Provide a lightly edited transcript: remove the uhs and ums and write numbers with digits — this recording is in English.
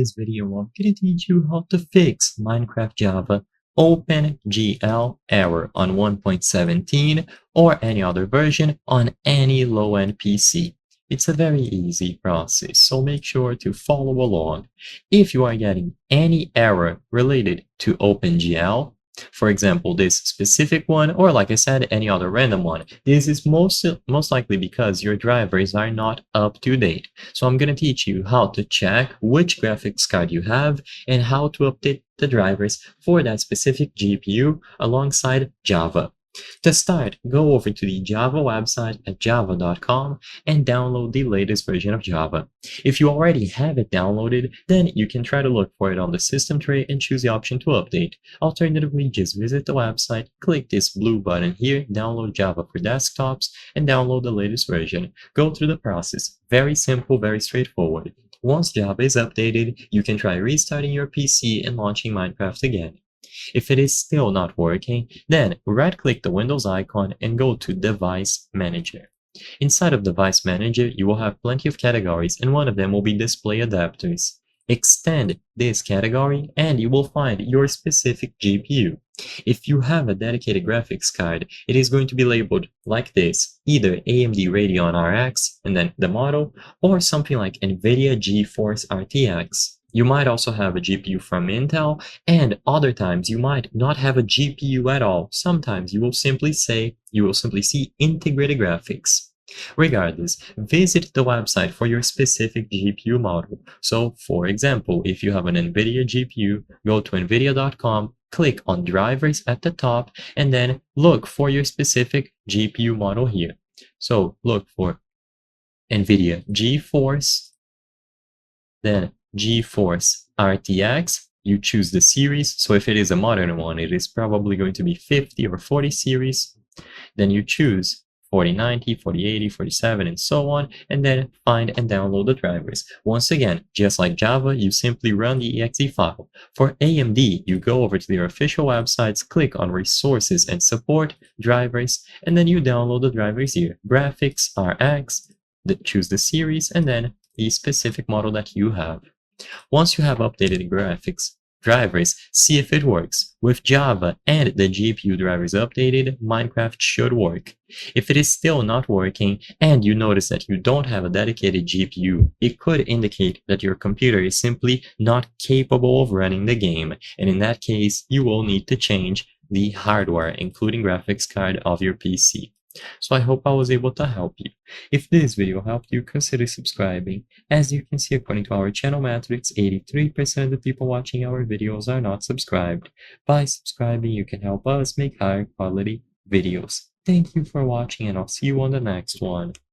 this video, I'm going to teach you how to fix Minecraft Java OpenGL error on 1.17 or any other version on any low-end PC. It's a very easy process, so make sure to follow along. If you are getting any error related to OpenGL, for example, this specific one, or like I said, any other random one, this is most likely because your drivers are not up to date. So I'm going to teach you how to check which graphics card you have and how to update the drivers for that specific GPU alongside Java. To start, go over to the Java website at java.com and download the latest version of Java. If you already have it downloaded, then you can try to look for it on the system tray and choose the option to update. Alternatively, just visit the website, click this blue button here, download Java for desktops, and download the latest version. Go through the process. Very simple, very straightforward. Once Java is updated, you can try restarting your PC and launching Minecraft again. If it is still not working, then right-click the Windows icon and go to Device Manager. Inside of Device Manager, you will have plenty of categories, and one of them will be Display Adapters. Extend this category and you will find your specific GPU. If you have a dedicated graphics card, it is going to be labeled like this, either AMD Radeon RX and then the model, or something like NVIDIA GeForce RTX. You might also have a GPU from Intel, and other times you might not have a GPU at all. Sometimes you will simply see integrated graphics. Regardless, visit the website for your specific GPU model. So, for example, if you have an NVIDIA GPU, go to nvidia.com, click on drivers at the top, and then look for your specific GPU model here. So, look for NVIDIA GeForce, then GeForce RTX, you choose the series. So if it is a modern one, it is probably going to be 50 or 40 series. Then you choose 4090, 4080, 47, and so on, and then find and download the drivers. Once again, just like Java, you simply run the exe file. For AMD, you go over to their official websites, click on Resources and Support, Drivers, and then you download the drivers here. Graphics, RX, choose the series, and then the specific model that you have. Once you have updated graphics drivers, see if it works. With Java and the GPU drivers updated, Minecraft should work. If it is still not working and you notice that you don't have a dedicated GPU, it could indicate that your computer is simply not capable of running the game, and in that case, you will need to change the hardware, including graphics card of your PC. So I hope I was able to help you. If this video helped you, consider subscribing. As you can see, according to our channel metrics, 83% of the people watching our videos are not subscribed. By subscribing, you can help us make higher quality videos. Thank you for watching, and I'll see you on the next one.